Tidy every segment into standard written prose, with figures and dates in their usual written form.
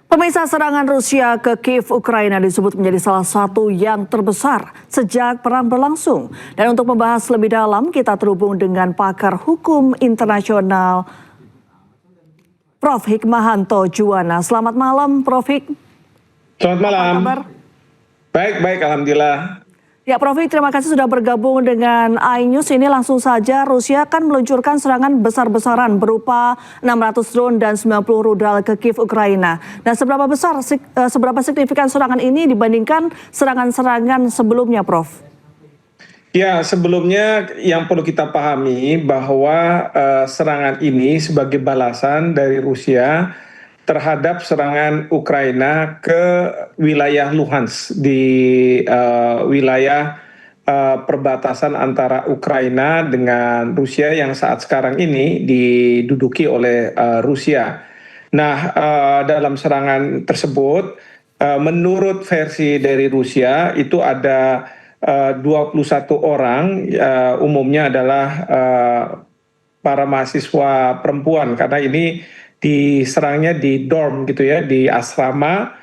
Pemirsa, serangan Rusia ke Kiev, Ukraina disebut menjadi salah satu yang terbesar sejak perang berlangsung. Dan untuk membahas lebih dalam, kita terhubung dengan pakar hukum internasional Prof. Hikmahanto Juwana. Selamat malam, Prof. Selamat malam. Apa kabar? Baik, alhamdulillah. Ya, Prof. Terima kasih sudah bergabung dengan iNews. Ini langsung saja, Rusia kan meluncurkan serangan besar-besaran berupa 600 drone dan 90 rudal ke Kiev, Ukraina. Dan seberapa signifikan serangan ini dibandingkan serangan-serangan sebelumnya, Prof? Ya, sebelumnya yang perlu kita pahami bahwa serangan ini sebagai balasan dari Rusia terhadap serangan Ukraina ke wilayah Luhansk di wilayah perbatasan antara Ukraina dengan Rusia yang saat sekarang ini diduduki oleh Rusia. Nah, dalam serangan tersebut, menurut versi dari Rusia itu ada 21 orang, umumnya adalah para mahasiswa perempuan, karena ini diserangnya di dorm gitu ya, di asrama.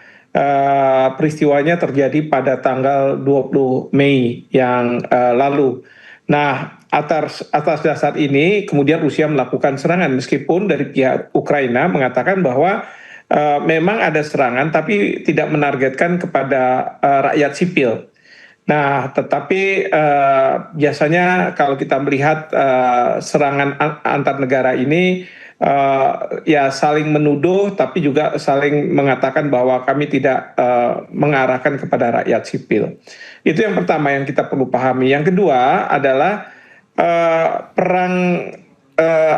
Peristiwanya terjadi pada tanggal 20 Mei yang lalu. Nah, atas dasar ini kemudian Rusia melakukan serangan, meskipun dari pihak Ukraina mengatakan bahwa memang ada serangan tapi tidak menargetkan kepada rakyat sipil. Nah, tetapi biasanya kalau kita melihat serangan antar negara ini ya saling menuduh, tapi juga saling mengatakan bahwa kami tidak mengarahkan kepada rakyat sipil. Itu yang pertama yang kita perlu pahami. Yang kedua adalah perang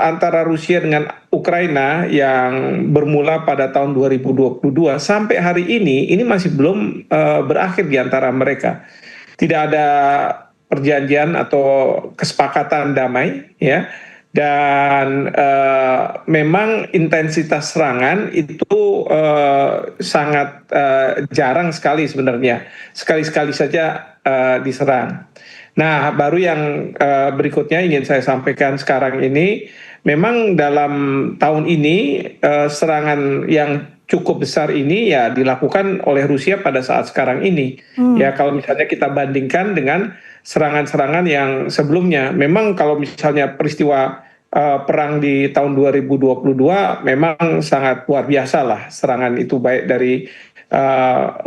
antara Rusia dengan Ukraina yang bermula pada tahun 2022 sampai hari ini masih belum berakhir di antara mereka. Tidak ada perjanjian atau kesepakatan damai, ya, dan memang intensitas serangan itu sangat jarang sekali sebenarnya, sekali-sekali saja diserang. Nah, baru yang berikutnya ingin saya sampaikan sekarang ini, memang dalam tahun ini serangan yang cukup besar ini ya dilakukan oleh Rusia pada saat sekarang ini. Ya, kalau misalnya kita bandingkan dengan serangan-serangan yang sebelumnya, memang kalau misalnya peristiwa perang di tahun 2022 memang sangat luar biasa lah serangan itu, baik dari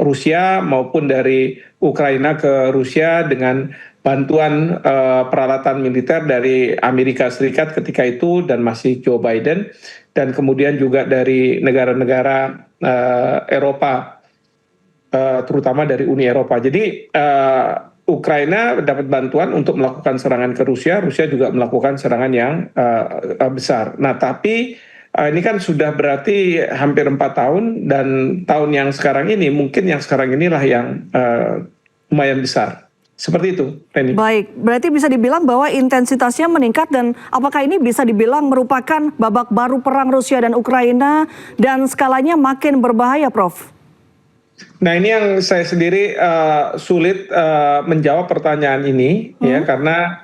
Rusia maupun dari Ukraina ke Rusia dengan bantuan peralatan militer dari Amerika Serikat ketika itu dan masih Joe Biden, dan kemudian juga dari negara-negara Eropa, terutama dari Uni Eropa. Jadi Ukraina dapat bantuan untuk melakukan serangan ke Rusia, Rusia juga melakukan serangan yang besar. Nah, tapi ini kan sudah berarti hampir 4 tahun, dan tahun yang sekarang ini, mungkin yang sekarang inilah yang lumayan besar. Seperti itu, Penny. Baik, berarti bisa dibilang bahwa intensitasnya meningkat, dan apakah ini bisa dibilang merupakan babak baru perang Rusia dan Ukraina dan skalanya makin berbahaya, Prof? Nah, ini yang saya sendiri sulit menjawab pertanyaan ini, ya, karena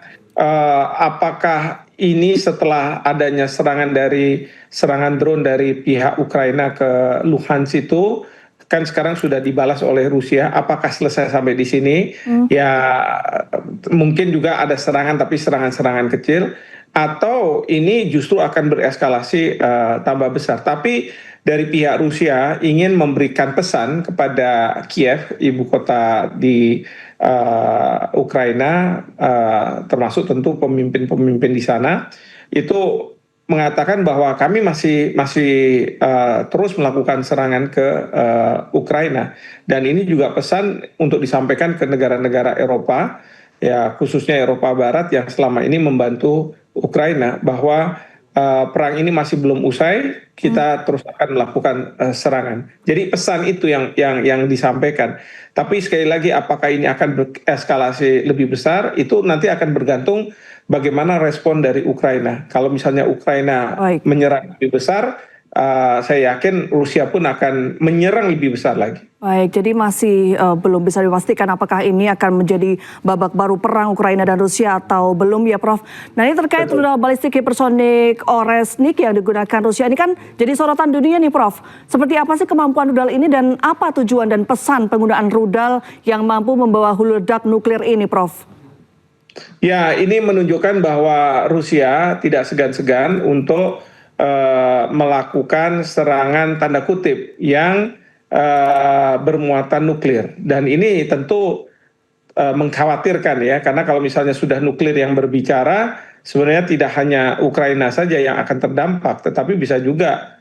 apakah ini setelah adanya serangan drone dari pihak Ukraina ke Luhansk itu kan sekarang sudah dibalas oleh Rusia, apakah selesai sampai di sini? Ya, mungkin juga ada serangan tapi serangan-serangan kecil, atau ini justru akan bereskalasi tambah besar. Tapi dari pihak Rusia ingin memberikan pesan kepada Kiev, ibu kota di Ukraina, termasuk tentu pemimpin-pemimpin di sana, itu mengatakan bahwa kami masih terus melakukan serangan ke Ukraina, dan ini juga pesan untuk disampaikan ke negara-negara Eropa, ya, khususnya Eropa Barat yang selama ini membantu Ukraina, bahwa perang ini masih belum usai, kita terus akan melakukan serangan. Jadi pesan itu yang disampaikan. Tapi sekali lagi, apakah ini akan bereskalasi lebih besar, itu nanti akan bergantung bagaimana respon dari Ukraina. Kalau misalnya Ukraina menyerang lebih besar, saya yakin Rusia pun akan menyerang lebih besar lagi. Baik, jadi masih belum bisa dipastikan apakah ini akan menjadi babak baru perang Ukraina dan Rusia atau belum ya Prof. Nah ini terkait rudal balistik hipersonik Oresnik yang digunakan Rusia ini kan jadi sorotan dunia nih Prof. Seperti apa sih kemampuan rudal ini dan apa tujuan dan pesan penggunaan rudal yang mampu membawa hulu ledak nuklir ini Prof? Ya, ini menunjukkan bahwa Rusia tidak segan-segan untuk melakukan serangan tanda kutip yang bermuatan nuklir, dan ini tentu mengkhawatirkan ya, karena kalau misalnya sudah nuklir yang berbicara, sebenarnya tidak hanya Ukraina saja yang akan terdampak, tetapi bisa juga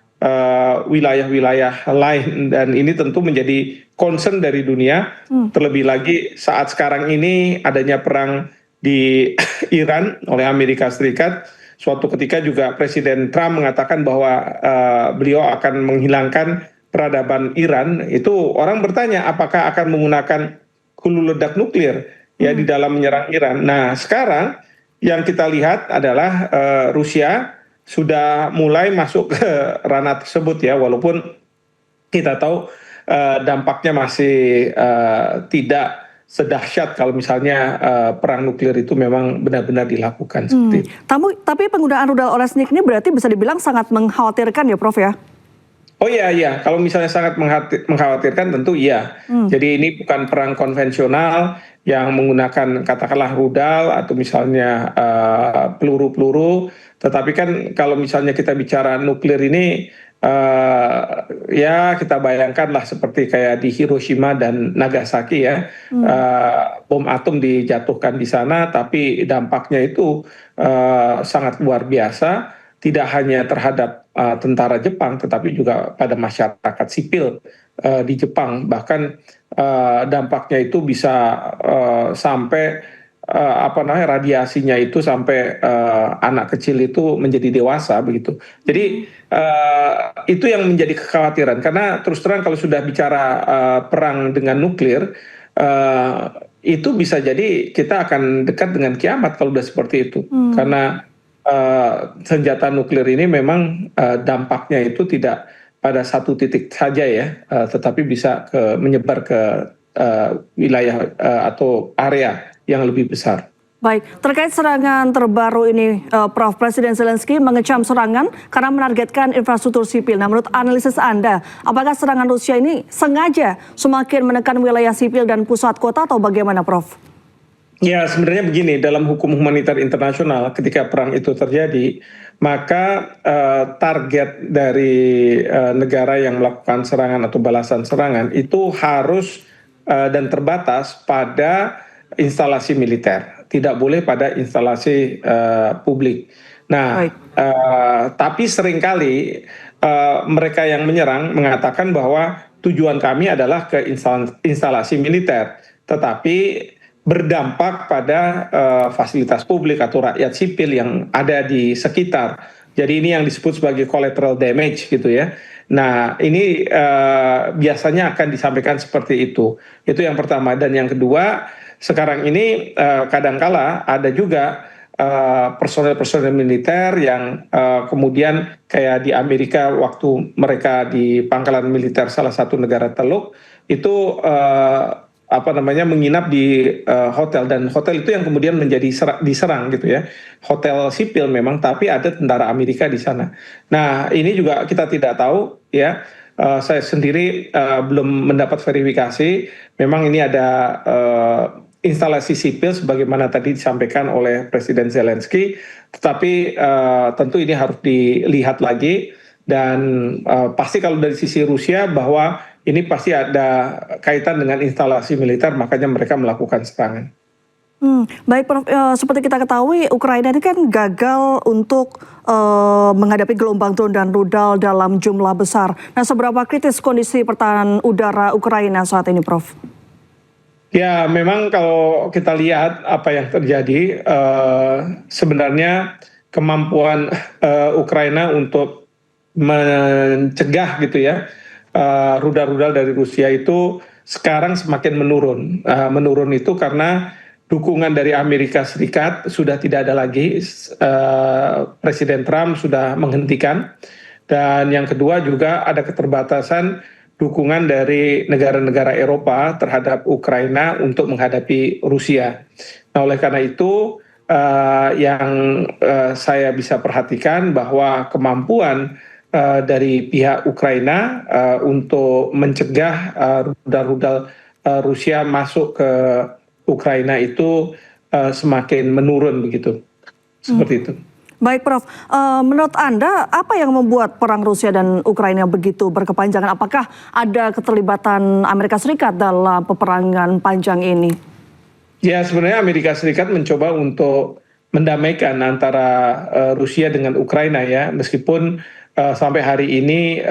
wilayah-wilayah lain, dan ini tentu menjadi concern dari dunia, terlebih lagi saat sekarang ini adanya perang di Iran oleh Amerika Serikat. Suatu ketika juga Presiden Trump mengatakan bahwa beliau akan menghilangkan peradaban Iran. Itu orang bertanya apakah akan menggunakan hulu ledak nuklir ya di dalam menyerang Iran. Nah sekarang yang kita lihat adalah Rusia sudah mulai masuk ke ranah tersebut ya, walaupun kita tahu dampaknya masih tidak sedahsyat kalau misalnya perang nuklir itu memang benar-benar dilakukan seperti itu. Tapi penggunaan rudal Oresnik ini berarti bisa dibilang sangat mengkhawatirkan ya Prof ya? Oh iya, kalau misalnya sangat mengkhawatirkan tentu iya. Jadi ini bukan perang konvensional yang menggunakan katakanlah rudal atau misalnya peluru-peluru, tetapi kan kalau misalnya kita bicara nuklir ini, ya kita bayangkanlah seperti kayak di Hiroshima dan Nagasaki ya, bom atom dijatuhkan di sana, tapi dampaknya itu sangat luar biasa, tidak hanya terhadap tentara Jepang, tetapi juga pada masyarakat sipil di Jepang. Bahkan dampaknya itu bisa sampai radiasinya itu sampai anak kecil itu menjadi dewasa begitu. Jadi itu yang menjadi kekhawatiran, karena terus terang kalau sudah bicara perang dengan nuklir, itu bisa jadi kita akan dekat dengan kiamat kalau sudah seperti itu. Karena senjata nuklir ini memang dampaknya itu tidak pada satu titik saja ya, tetapi bisa menyebar ke wilayah atau area yang lebih besar. Baik, terkait serangan terbaru ini, Prof, Presiden Zelensky mengecam serangan karena menargetkan infrastruktur sipil. Nah, menurut analisis Anda, apakah serangan Rusia ini sengaja semakin menekan wilayah sipil dan pusat kota atau bagaimana, Prof? Ya, sebenarnya begini, dalam hukum humaniter internasional ketika perang itu terjadi, maka target dari negara yang melakukan serangan atau balasan serangan itu harus dan terbatas pada instalasi militer, tidak boleh pada instalasi publik. Nah, tapi seringkali mereka yang menyerang mengatakan bahwa tujuan kami adalah ke instalasi militer, tetapi berdampak pada fasilitas publik atau rakyat sipil yang ada di sekitar. Jadi ini yang disebut sebagai collateral damage gitu ya. Nah ini biasanya akan disampaikan seperti itu. Itu yang pertama. Dan yang kedua, sekarang ini kadangkala ada juga personel-personel militer yang kemudian kayak di Amerika waktu mereka di pangkalan militer salah satu negara Teluk itu menginap di hotel, dan hotel itu yang kemudian menjadi diserang gitu ya. Hotel sipil memang, tapi ada tentara Amerika di sana. Nah ini juga kita tidak tahu ya. Saya sendiri belum mendapat verifikasi. Memang ini ada instalasi sipil sebagaimana tadi disampaikan oleh Presiden Zelensky, tetapi tentu ini harus dilihat lagi, dan pasti kalau dari sisi Rusia bahwa ini pasti ada kaitan dengan instalasi militer, makanya mereka melakukan serangan. Baik Prof, seperti kita ketahui Ukraina ini kan gagal untuk menghadapi gelombang drone dan rudal dalam jumlah besar. Nah, seberapa kritis kondisi pertahanan udara Ukraina saat ini, Prof? Ya, memang kalau kita lihat apa yang terjadi, sebenarnya kemampuan Ukraina untuk mencegah gitu ya, rudal-rudal dari Rusia itu sekarang semakin menurun. Menurun itu karena dukungan dari Amerika Serikat sudah tidak ada lagi. Presiden Trump sudah menghentikan, Dan yang kedua juga ada keterbatasan dukungan dari negara-negara Eropa terhadap Ukraina untuk menghadapi Rusia. Nah, oleh karena itu yang saya bisa perhatikan bahwa kemampuan dari pihak Ukraina untuk mencegah rudal-rudal Rusia masuk ke Ukraina itu semakin menurun begitu, seperti itu. Baik Prof, menurut Anda apa yang membuat perang Rusia dan Ukraina begitu berkepanjangan? Apakah ada keterlibatan Amerika Serikat dalam peperangan panjang ini? Ya, sebenarnya Amerika Serikat mencoba untuk mendamaikan antara Rusia dengan Ukraina ya, meskipun sampai hari ini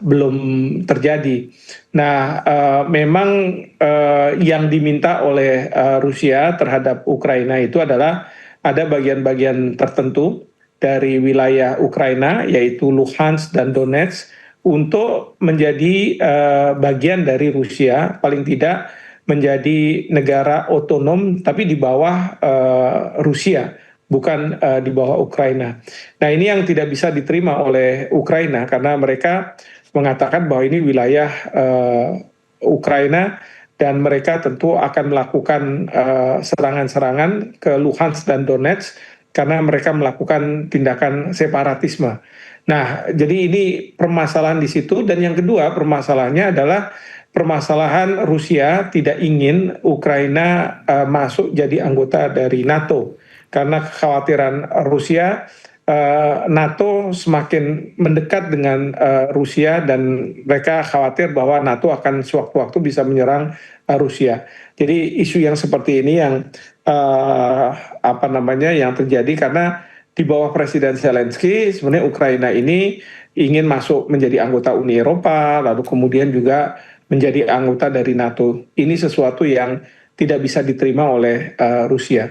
belum terjadi. Nah, memang yang diminta oleh Rusia terhadap Ukraina itu adalah ada bagian-bagian tertentu dari wilayah Ukraina, yaitu Luhansk dan Donetsk, untuk menjadi bagian dari Rusia, paling tidak menjadi negara otonom tapi di bawah Rusia, bukan di bawah Ukraina. Nah, ini yang tidak bisa diterima oleh Ukraina karena mereka mengatakan bahwa ini wilayah Ukraina dan mereka tentu akan melakukan serangan-serangan ke Luhansk dan Donetsk karena mereka melakukan tindakan separatisme. Nah, jadi ini permasalahan di situ. Dan yang kedua permasalahannya adalah permasalahan Rusia tidak ingin Ukraina masuk jadi anggota dari NATO karena kekhawatiran Rusia NATO semakin mendekat dengan Rusia dan mereka khawatir bahwa NATO akan sewaktu-waktu bisa menyerang Rusia. Jadi isu yang seperti ini yang yang terjadi karena di bawah Presiden Zelensky sebenarnya Ukraina ini ingin masuk menjadi anggota Uni Eropa, lalu kemudian juga menjadi anggota dari NATO. Ini sesuatu yang tidak bisa diterima oleh Rusia.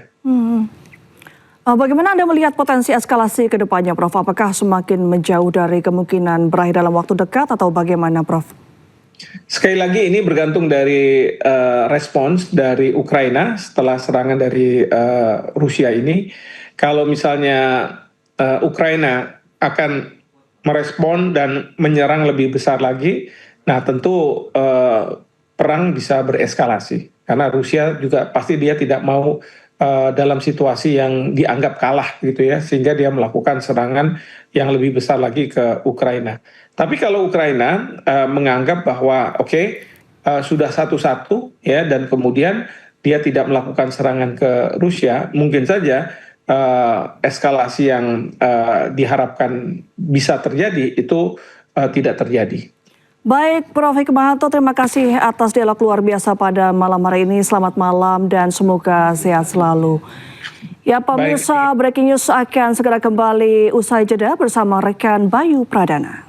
Bagaimana Anda melihat potensi eskalasi ke depannya, Prof? Apakah semakin menjauh dari kemungkinan berakhir dalam waktu dekat atau bagaimana, Prof? Sekali lagi ini bergantung dari respons dari Ukraina setelah serangan dari Rusia ini. Kalau misalnya Ukraina akan merespon dan menyerang lebih besar lagi, nah tentu perang bisa bereskalasi. Karena Rusia juga pasti dia tidak mau dalam situasi yang dianggap kalah gitu ya, sehingga dia melakukan serangan yang lebih besar lagi ke Ukraina. Tapi kalau Ukraina menganggap bahwa sudah satu-satu ya, dan kemudian dia tidak melakukan serangan ke Rusia, mungkin saja eskalasi yang diharapkan bisa terjadi itu tidak terjadi. Baik, Prof. Hikmahanto, terima kasih atas dialog luar biasa pada malam hari ini. Selamat malam dan semoga sehat selalu. Ya, pemirsa, Breaking News akan segera kembali usai jeda bersama rekan Bayu Pradana.